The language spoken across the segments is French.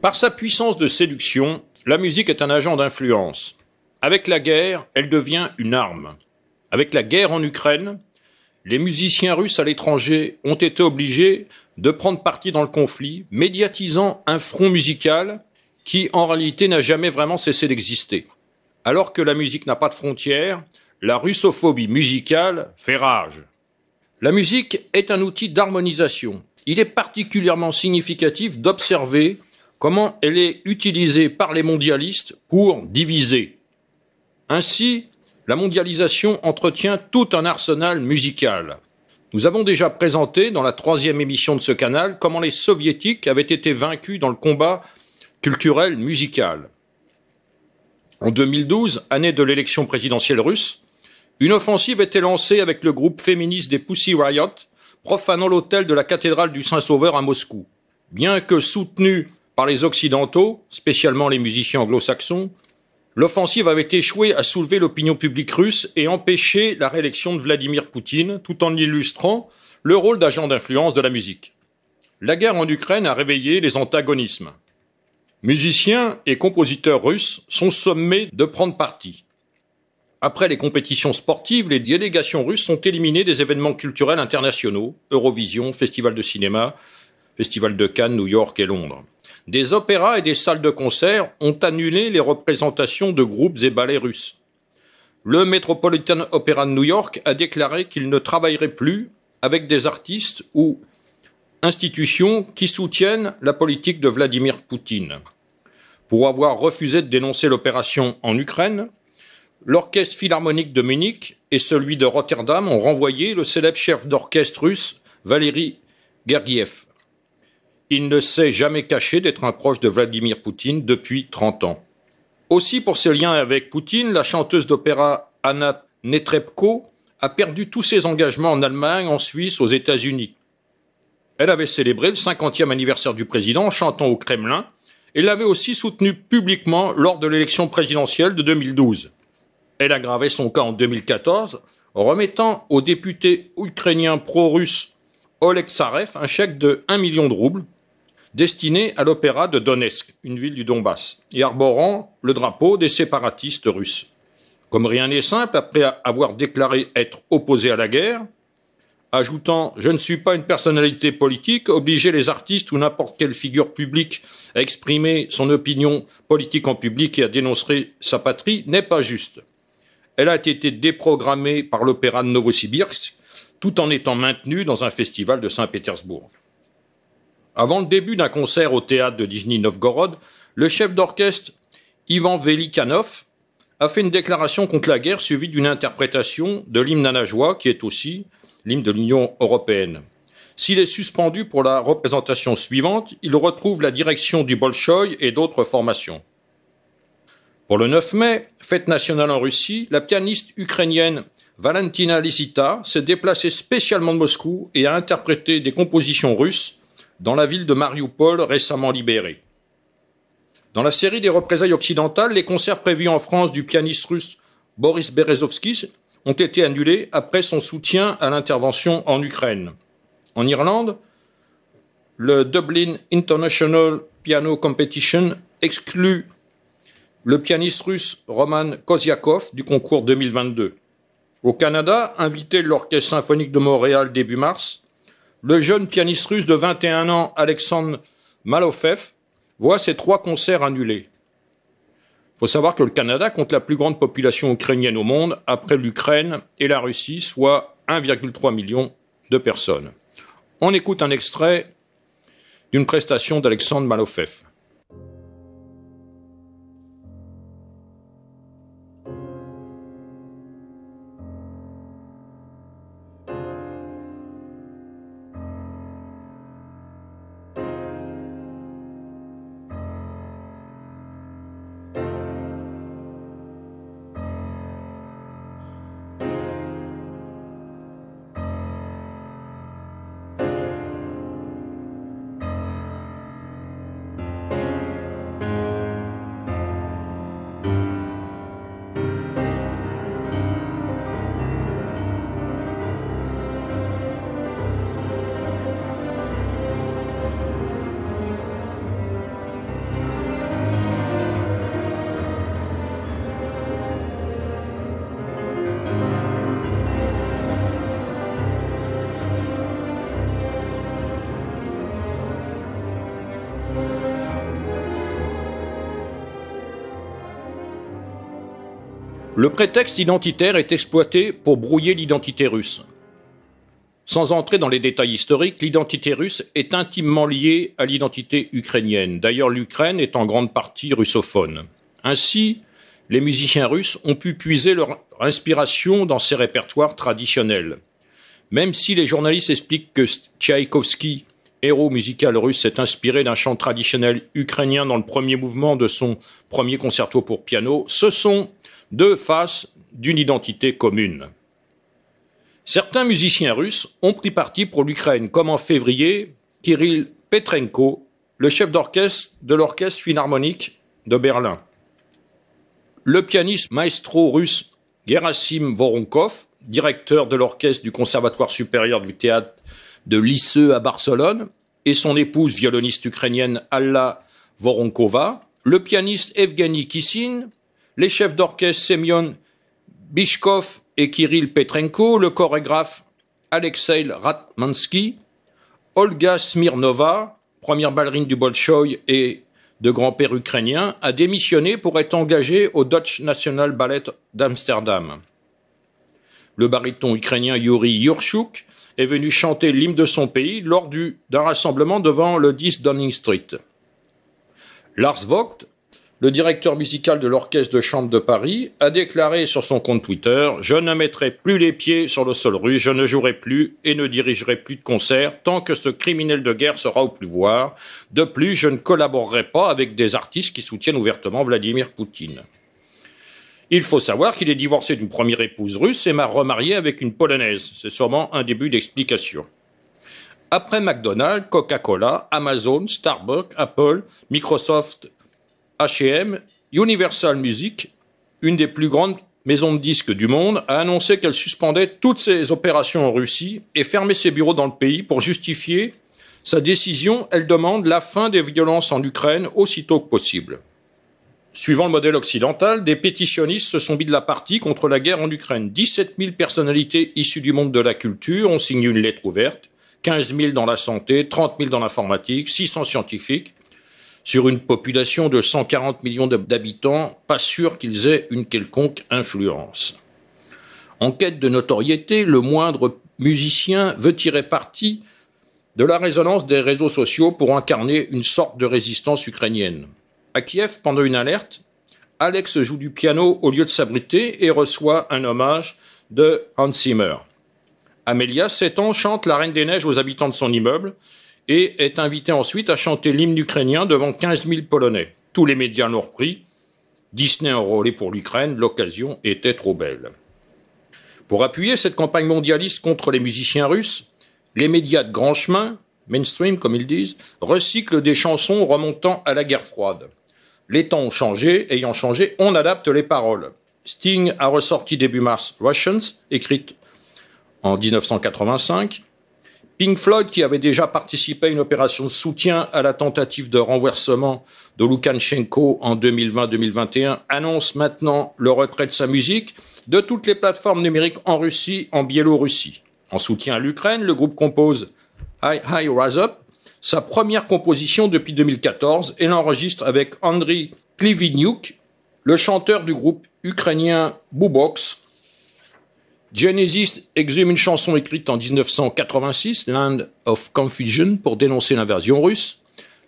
Par sa puissance de séduction, la musique est un agent d'influence. Avec la guerre, elle devient une arme. Avec la guerre en Ukraine, les musiciens russes à l'étranger ont été obligés de prendre parti dans le conflit, médiatisant un front musical qui, en réalité, n'a jamais vraiment cessé d'exister. Alors que la musique n'a pas de frontières, la russophobie musicale fait rage. La musique est un outil d'harmonisation. Il est particulièrement significatif d'observer comment elle est utilisée par les mondialistes pour diviser. Ainsi, la mondialisation entretient tout un arsenal musical. Nous avons déjà présenté dans la 3e émission de ce canal comment les soviétiques avaient été vaincus dans le combat culturel musical. En 2012, année de l'élection présidentielle russe, une offensive était lancée avec le groupe féministe des Pussy Riot, profanant l'autel de la cathédrale du Saint-Sauveur à Moscou. Bien que soutenue par les Occidentaux, spécialement les musiciens anglo-saxons, l'offensive avait échoué à soulever l'opinion publique russe et empêcher la réélection de Vladimir Poutine, tout en illustrant le rôle d'agent d'influence de la musique. La guerre en Ukraine a réveillé les antagonismes. Musiciens et compositeurs russes sont sommés de prendre parti. Après les compétitions sportives, les délégations russes sont éliminées des événements culturels internationaux, Eurovision, Festival de cinéma, Festival de Cannes, New York et Londres. Des opéras et des salles de concert ont annulé les représentations de groupes et ballets russes. Le Metropolitan Opera de New York a déclaré qu'il ne travaillerait plus avec des artistes ou institutions qui soutiennent la politique de Vladimir Poutine. Pour avoir refusé de dénoncer l'opération en Ukraine, l'Orchestre philharmonique de Munich et celui de Rotterdam ont renvoyé le célèbre chef d'orchestre russe Valéry Gergiev. Il ne s'est jamais caché d'être un proche de Vladimir Poutine depuis 30 ans. Aussi, pour ses liens avec Poutine, la chanteuse d'opéra Anna Netrebko a perdu tous ses engagements en Allemagne, en Suisse, aux États-Unis. Elle avait célébré le 50e anniversaire du président en chantant au Kremlin et l'avait aussi soutenu publiquement lors de l'élection présidentielle de 2012. Elle a aggravé son cas en 2014 en remettant au député ukrainien pro-russe Oleg Tsarev un chèque de 1 million de roubles destiné à l'opéra de Donetsk, une ville du Donbass, et arborant le drapeau des séparatistes russes. Comme rien n'est simple, après avoir déclaré être opposé à la guerre, ajoutant « Je ne suis pas une personnalité politique, obliger les artistes ou n'importe quelle figure publique à exprimer son opinion politique en public et à dénoncer sa patrie n'est pas juste. » Elle a été déprogrammée par l'opéra de Novosibirsk, tout en étant maintenue dans un festival de Saint-Pétersbourg. Avant le début d'un concert au théâtre de Nijni Novgorod, le chef d'orchestre Ivan Velikhanov a fait une déclaration contre la guerre suivie d'une interprétation de l'hymne nanageois, qui est aussi l'hymne de l'Union européenne. S'il est suspendu pour la représentation suivante, il retrouve la direction du Bolchoï et d'autres formations. Pour le 9 mai, fête nationale en Russie, la pianiste ukrainienne Valentina Lisita s'est déplacée spécialement de Moscou et a interprété des compositions russes dans la ville de Marioupol récemment libérée. Dans la série des représailles occidentales, les concerts prévus en France du pianiste russe Boris Berezovsky ont été annulés après son soutien à l'intervention en Ukraine. En Irlande, le Dublin International Piano Competition exclut le pianiste russe Roman Koziakov du concours 2022. Au Canada, invité de l'Orchestre symphonique de Montréal début mars, le jeune pianiste russe de 21 ans Alexandre Malofev voit ses 3 concerts annulés. Il faut savoir que le Canada compte la plus grande population ukrainienne au monde, après l'Ukraine et la Russie, soit 1,3 million de personnes. On écoute un extrait d'une prestation d'Alexandre Malofev. Le prétexte identitaire est exploité pour brouiller l'identité russe. Sans entrer dans les détails historiques, l'identité russe est intimement liée à l'identité ukrainienne. D'ailleurs, l'Ukraine est en grande partie russophone. Ainsi, les musiciens russes ont pu puiser leur inspiration dans ces répertoires traditionnels. Même si les journalistes expliquent que Tchaïkovski, héros musical russe, s'est inspiré d'un chant traditionnel ukrainien dans le premier mouvement de son premier concerto pour piano, ce sont deux faces d'une identité commune. Certains musiciens russes ont pris parti pour l'Ukraine, comme en février, Kirill Petrenko, le chef d'orchestre de l'Orchestre philharmonique de Berlin. Le pianiste maestro russe Gerasim Voronkov, directeur de l'orchestre du Conservatoire supérieur du théâtre de Lisieux à Barcelone, et son épouse violoniste ukrainienne Alla Voronkova, le pianiste Evgeny Kissin, les chefs d'orchestre Semyon Bishkov et Kirill Petrenko, le chorégraphe Alexei Ratmansky, Olga Smirnova, première ballerine du Bolchoï et de grand-père ukrainien, a démissionné pour être engagée au Dutch National Ballet d'Amsterdam. Le baryton ukrainien Yuri Yurchuk est venu chanter l'hymne de son pays lors d'un rassemblement devant le 10 Downing Street. Lars Vogt, le directeur musical de l'Orchestre de chambre de Paris, a déclaré sur son compte Twitter « Je ne mettrai plus les pieds sur le sol russe, je ne jouerai plus et ne dirigerai plus de concerts tant que ce criminel de guerre sera au pouvoir. De plus, je ne collaborerai pas avec des artistes qui soutiennent ouvertement Vladimir Poutine. » Il faut savoir qu'il est divorcé d'une première épouse russe et m'a remarié avec une Polonaise. C'est sûrement un début d'explication. Après McDonald's, Coca-Cola, Amazon, Starbucks, Apple, Microsoft, H&M, Universal Music, une des plus grandes maisons de disques du monde, a annoncé qu'elle suspendait toutes ses opérations en Russie et fermait ses bureaux dans le pays. Pour justifier sa décision, elle demande la fin des violences en Ukraine aussitôt que possible. Suivant le modèle occidental, des pétitionnistes se sont mis de la partie contre la guerre en Ukraine. 17 000 personnalités issues du monde de la culture ont signé une lettre ouverte, 15 000 dans la santé, 30 000 dans l'informatique, 600 scientifiques, sur une population de 140 millions d'habitants, pas sûr qu'ils aient une quelconque influence. En quête de notoriété, le moindre musicien veut tirer parti de la résonance des réseaux sociaux pour incarner une sorte de résistance ukrainienne. À Kiev, pendant une alerte, Alex joue du piano au lieu de s'abriter et reçoit un hommage de Hans Zimmer. Amelia, 7 ans, chante La Reine des Neiges aux habitants de son immeuble et est invitée ensuite à chanter l'hymne ukrainien devant 15 000 Polonais. Tous les médias l'ont repris. Disney enrôlé pour l'Ukraine, l'occasion était trop belle. Pour appuyer cette campagne mondialiste contre les musiciens russes, les médias de grand chemin, mainstream comme ils disent, recyclent des chansons remontant à la guerre froide. Les temps ont changé, ayant changé, on adapte les paroles. Sting a ressorti début mars Russians, écrite en 1985. Pink Floyd, qui avait déjà participé à une opération de soutien à la tentative de renversement de Loukachenko en 2020-2021, annonce maintenant le retrait de sa musique de toutes les plateformes numériques en Russie, en Biélorussie. En soutien à l'Ukraine, le groupe compose Hi Hi Rise Up, sa première composition depuis 2014, et l'enregistre avec Andriy Klivinyuk, le chanteur du groupe ukrainien Bubox. Genesis exhume une chanson écrite en 1986, Land of Confusion, pour dénoncer l'invasion russe.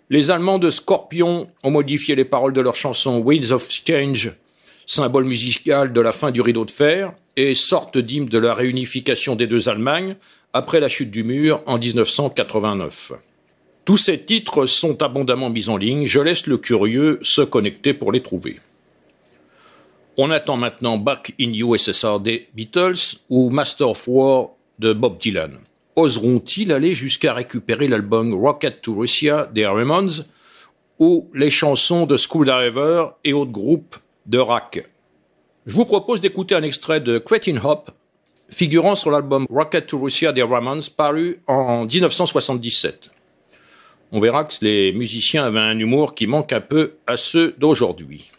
Les Allemands de Scorpion ont modifié les paroles de leur chanson Winds of Change, symbole musical de la fin du rideau de fer, et sorte d'hymne de la réunification des deux Allemagnes après la chute du mur en 1989. Tous ces titres sont abondamment mis en ligne, je laisse le curieux se connecter pour les trouver. On attend maintenant Back in USSR des Beatles ou Master of War de Bob Dylan. Oseront-ils aller jusqu'à récupérer l'album Rocket to Russia des Ramones ou les chansons de Screwdriver et autres groupes de rock? Je vous propose d'écouter un extrait de Cretin Hop figurant sur l'album Rocket to Russia des Ramones paru en 1977. On verra que les musiciens avaient un humour qui manque un peu à ceux d'aujourd'hui.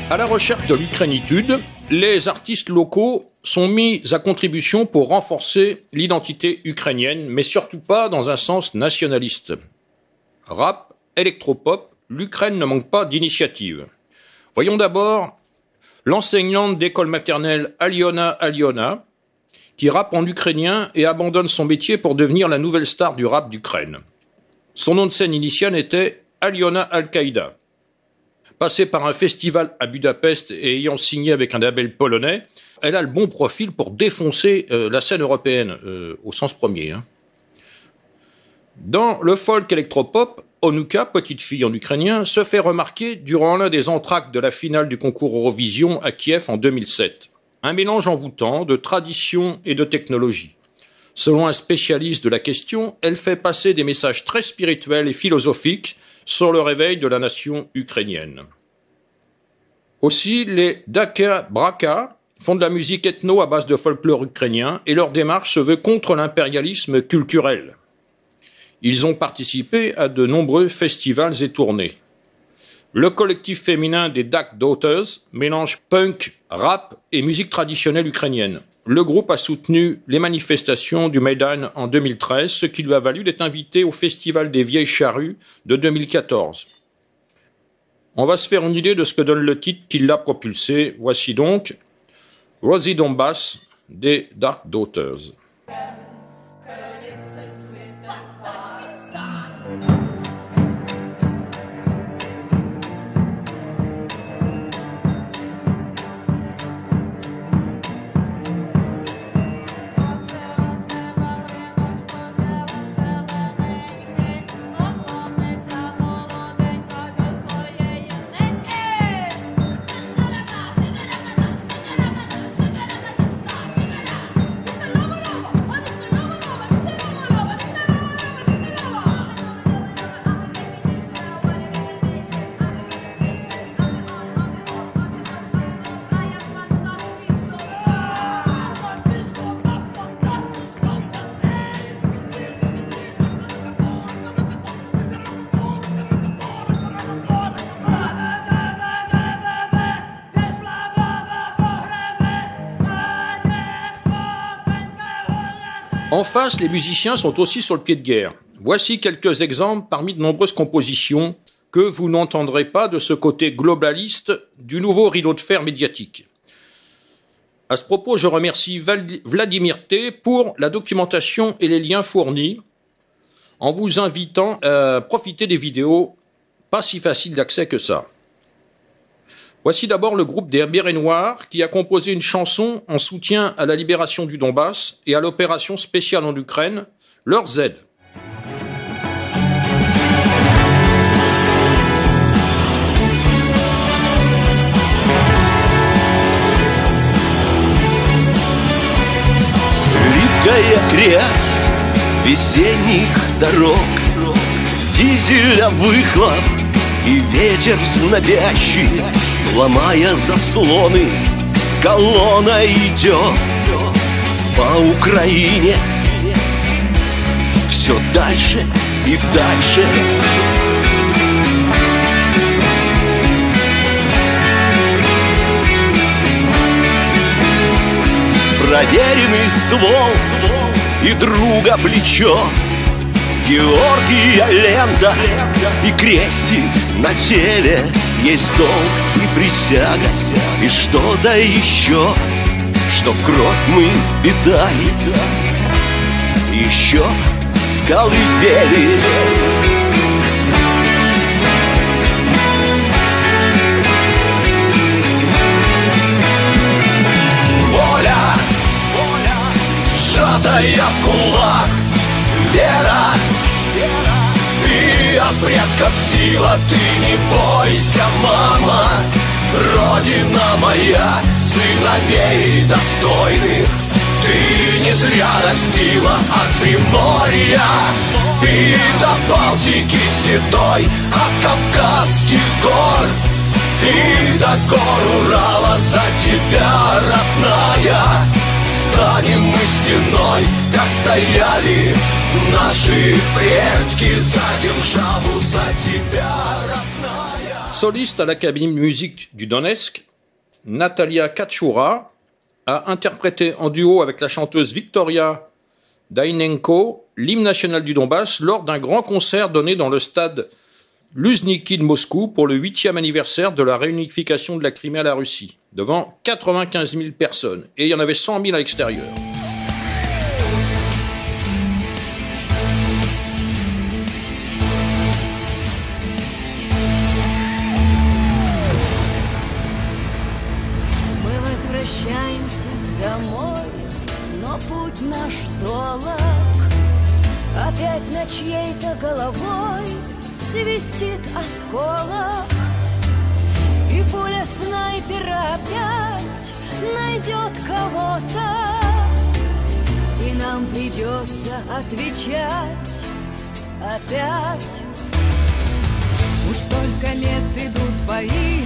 À la recherche de l'Ukrainitude, les artistes locaux sont mis à contribution pour renforcer l'identité ukrainienne, mais surtout pas dans un sens nationaliste. Rap, électropop, l'Ukraine ne manque pas d'initiatives. Voyons d'abord l'enseignante d'école maternelle Aliona, qui rappe en ukrainien et abandonne son métier pour devenir la nouvelle star du rap d'Ukraine. Son nom de scène initial était Aliona Al-Qaïda. Passée par un festival à Budapest et ayant signé avec un label polonais, elle a le bon profil pour défoncer la scène européenne, au sens premier. Dans le folk électropop, Onuka, petite fille en ukrainien, se fait remarquer durant l'un des entr'actes de la finale du concours Eurovision à Kiev en 2007. Un mélange envoûtant de tradition et de technologie. Selon un spécialiste de la question, elle fait passer des messages très spirituels et philosophiques sur le réveil de la nation ukrainienne. Aussi, les Daka Braka font de la musique ethno à base de folklore ukrainien et leur démarche se veut contre l'impérialisme culturel. Ils ont participé à de nombreux festivals et tournées. Le collectif féminin des Dark Daughters mélange punk, rap et musique traditionnelle ukrainienne. Le groupe a soutenu les manifestations du Maïdan en 2013, ce qui lui a valu d'être invité au Festival des Vieilles Charrues de 2014. On va se faire une idée de ce que donne le titre qui l'a propulsé. Voici donc Rosie Donbass des Dark Daughters. En face, les musiciens sont aussi sur le pied de guerre. Voici quelques exemples parmi de nombreuses compositions que vous n'entendrez pas de ce côté globaliste du nouveau rideau de fer médiatique. À ce propos, je remercie Vladimir T. pour la documentation et les liens fournis, en vous invitant à profiter des vidéos pas si faciles d'accès que ça. Voici d'abord le groupe des Bérets Noirs qui a composé une chanson en soutien à la libération du Donbass et à l'opération spéciale en Ukraine, leur Z. Липкая грязь весенних дорог, дизеля выхлоп и ветер знобящий, ломая заслоны, колонна идет по Украине все дальше и дальше. Проверенный ствол и друга плечо, Георгия лента и крестик на теле, есть долг и присяга, и что-то еще, что кровь мы впитали, еще с колыбели. Воля, сжатая в кулак, вера, и от предков сила, ты не бойся, мама, Родина моя, сыновей достойных, ты не зря растила от Приморья и до Балтики седой, от Кавказских гор и до гор Урала, за тебя, родная. Станем мы стеной, как стояли наши предки, за державу, за тебя, родная. Soliste à l'Académie de musique du Donetsk, Natalia Katchoura a interprété en duo avec la chanteuse Victoria Daynenko l'hymne national du Donbass lors d'un grand concert donné dans le stade Luzhniki de Moscou pour le 8e anniversaire de la réunification de la Crimée à la Russie, devant 95 000 personnes, et il y en avait 100 000 à l'extérieur. Путь наш долг, опять на чьей-то головой свистит осколок, и пуля снайпера опять найдет кого-то, и нам придется отвечать опять. Уж столько лет идут бои,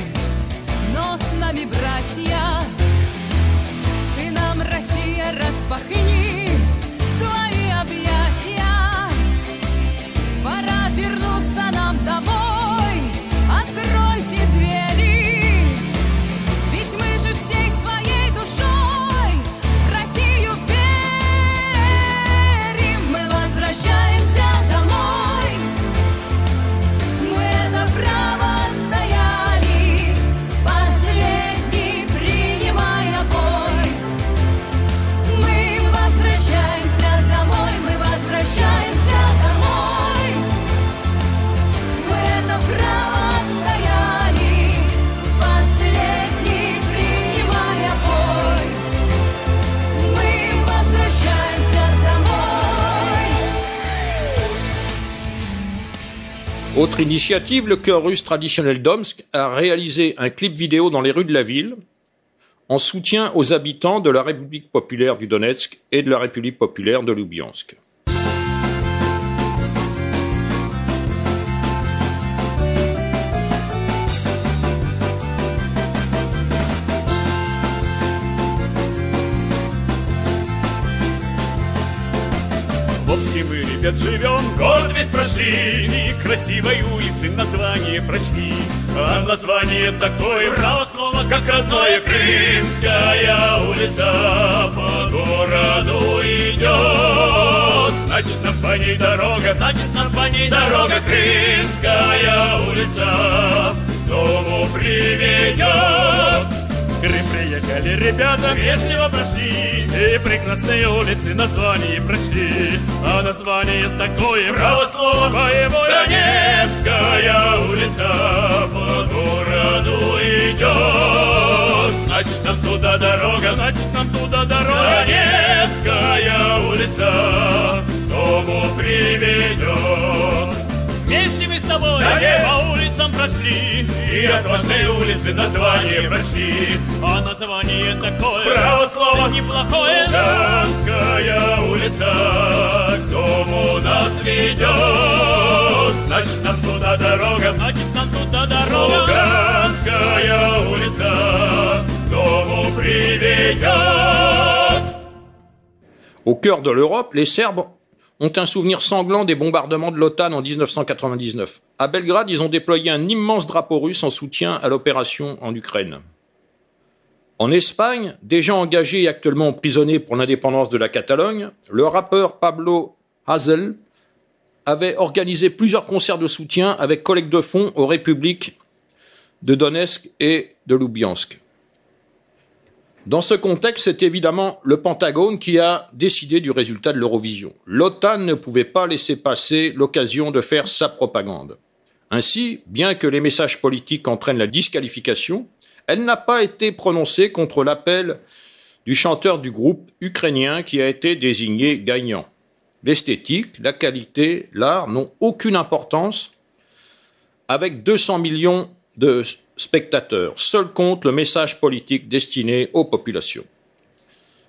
но с нами братья. Ты нам, Россия, распахни свои объятия. Пора вернуться нам домой. Откройте двери, ведь мы же всей своей душой в Россию верим. Мы возвращаемся домой. Мы это право отстояли, последний принимая бой. Мы возвращаемся домой, мы возвращаемся домой. Мы это право отстояли, последний принимая бой. Мы возвращаемся домой. Autre initiative, le chœur russe traditionnel d'Omsk a réalisé un clip vidéo dans les rues de la ville en soutien aux habitants de la République populaire du Donetsk et de la République populaire de Loubiansk. В Омске мы, ребят, живем, город весь прошли, и красивой улицы название прочли. А название такое, право слово, как родное, Крымская улица по городу идет. Значит, нам по ней дорога, значит, нам по ней дорога, Крымская улица к дому приведет. В Крым приехали ребята, вежливо прошли, и прекрасные улицы название прочли. А название такое, право слово боевое, Донецкая улица по городу идет. Значит, нам туда дорога, значит, нам туда дорога, Донецкая улица к дому приведет. Вместе мы с тобой по улицам прошли, и отважные улицы название прочли. А название такое, право слово неплохое, Луганская улица к дому нас ведет. Значит, нам туда дорога, значит, нам туда дорога, Луганская улица к дому приведет. Au cœur de l'Europe, les Serbes ont un souvenir sanglant des bombardements de l'OTAN en 1999. À Belgrade, ils ont déployé un immense drapeau russe en soutien à l'opération en Ukraine. En Espagne, déjà engagé et actuellement emprisonné pour l'indépendance de la Catalogne, le rappeur Pablo Hasél avait organisé plusieurs concerts de soutien avec collecte de fonds aux républiques de Donetsk et de Loubiansk. Dans ce contexte, c'est évidemment le Pentagone qui a décidé du résultat de l'Eurovision. L'OTAN ne pouvait pas laisser passer l'occasion de faire sa propagande. Ainsi, bien que les messages politiques entraînent la disqualification, elle n'a pas été prononcée contre l'appel du chanteur du groupe ukrainien qui a été désigné gagnant. L'esthétique, la qualité, l'art n'ont aucune importance. Avec 200 millions de spectateurs, seul compte le message politique destiné aux populations.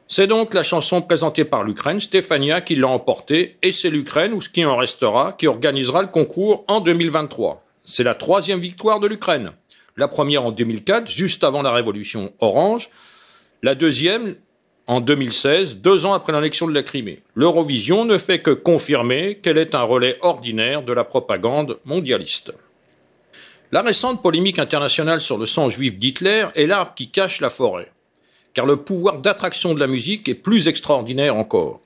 C'est donc la chanson présentée par l'Ukraine, Stefania, qui l'a emportée, et c'est l'Ukraine, ou ce qui en restera, qui organisera le concours en 2023. C'est la 3e victoire de l'Ukraine. La première en 2004, juste avant la révolution orange. La deuxième en 2016, 2 ans après l'annexion de la Crimée. L'Eurovision ne fait que confirmer qu'elle est un relais ordinaire de la propagande mondialiste. La récente polémique internationale sur le sang juif d'Hitler est l'arbre qui cache la forêt, car le pouvoir d'attraction de la musique est plus extraordinaire encore.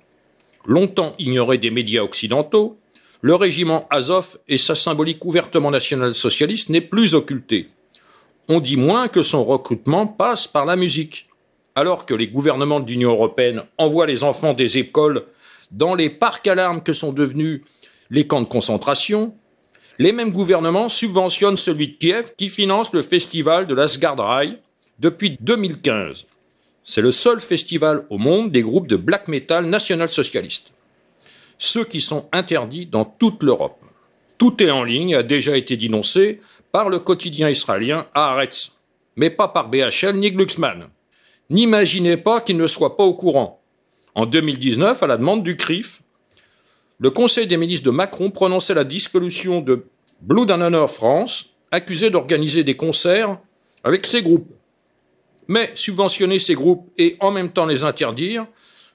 Longtemps ignoré des médias occidentaux, le régiment Azov et sa symbolique ouvertement national-socialiste n'est plus occulté. On dit moins que son recrutement passe par la musique. Alors que les gouvernements de l'Union européenne envoient les enfants des écoles dans les parcs à larmes que sont devenus les camps de concentration, les mêmes gouvernements subventionnent celui de Kiev qui finance le festival de l'Asgard Rail depuis 2015. C'est le seul festival au monde des groupes de black metal national-socialistes. Ceux qui sont interdits dans toute l'Europe. Tout est en ligne et a déjà été dénoncé par le quotidien israélien Haaretz, mais pas par BHL ni Glucksmann. N'imaginez pas qu'ils ne soient pas au courant. En 2019, à la demande du CRIF, le Conseil des ministres de Macron prononçait la dissolution de Blood and Honor France, accusé d'organiser des concerts avec ces groupes. Mais subventionner ces groupes et en même temps les interdire,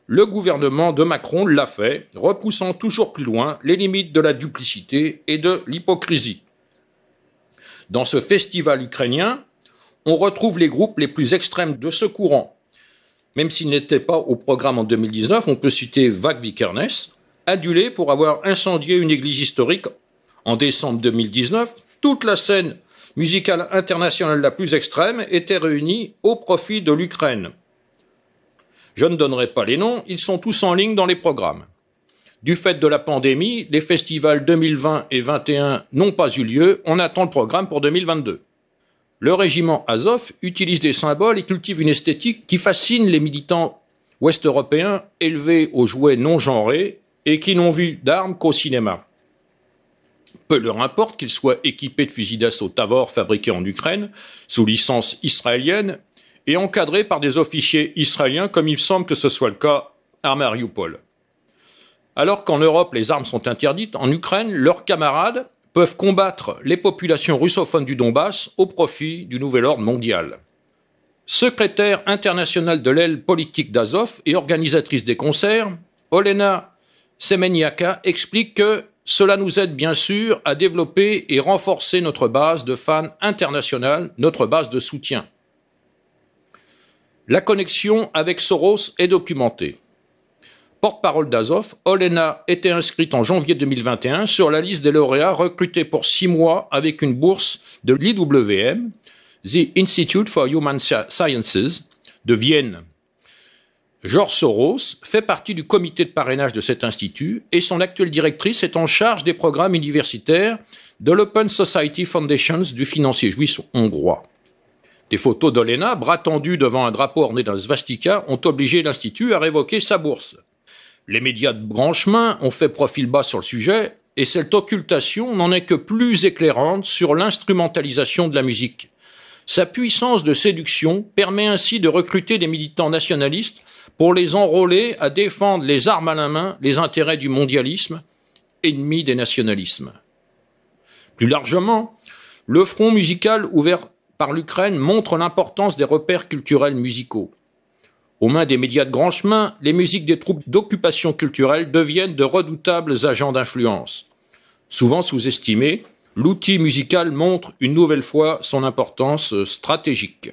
le gouvernement de Macron l'a fait, repoussant toujours plus loin les limites de la duplicité et de l'hypocrisie. Dans ce festival ukrainien, on retrouve les groupes les plus extrêmes de ce courant. Même s'ils n'étaient pas au programme en 2019, on peut citer Vag Vikernes, adulé pour avoir incendié une église historique en décembre 2019. Toute la scène musicale internationale la plus extrême était réunie au profit de l'Ukraine. Je ne donnerai pas les noms, ils sont tous en ligne dans les programmes. Du fait de la pandémie, les festivals 2020 et 2021 n'ont pas eu lieu, on attend le programme pour 2022. Le régiment Azov utilise des symboles et cultive une esthétique qui fascine les militants ouest-européens élevés aux jouets non genrés et qui n'ont vu d'armes qu'au cinéma. Peu leur importe qu'ils soient équipés de fusils d'assaut Tavor fabriqués en Ukraine, sous licence israélienne, et encadrés par des officiers israéliens comme il semble que ce soit le cas à Mariupol. Alors qu'en Europe les armes sont interdites, en Ukraine, leurs camarades peuvent combattre les populations russophones du Donbass au profit du nouvel ordre mondial. Secrétaire internationale de l'aile politique d'Azov et organisatrice des concerts, Olena Semeniaka explique que cela nous aide bien sûr à développer et renforcer notre base de fans internationale, notre base de soutien. La connexion avec Soros est documentée. Porte-parole d'Azov, Olena était inscrite en janvier 2021 sur la liste des lauréats recrutés pour 6 mois avec une bourse de l'IWM, The Institute for Human Sciences, de Vienne. George Soros fait partie du comité de parrainage de cet institut et son actuelle directrice est en charge des programmes universitaires de l'Open Society Foundations du financier juif hongrois. Des photos d'Olena, bras tendus devant un drapeau orné d'un svastika, ont obligé l'Institut à révoquer sa bourse. Les médias de branchemin ont fait profil bas sur le sujet, et cette occultation n'en est que plus éclairante sur l'instrumentalisation de la musique. Sa puissance de séduction permet ainsi de recruter des militants nationalistes pour les enrôler à défendre les armes à la main les intérêts du mondialisme, ennemi des nationalismes. Plus largement, le front musical ouvert par l'Ukraine montre l'importance des repères culturels musicaux. Aux mains des médias de grand chemin, les musiques des troupes d'occupation culturelle deviennent de redoutables agents d'influence. Souvent sous-estimés, l'outil musical montre une nouvelle fois son importance stratégique.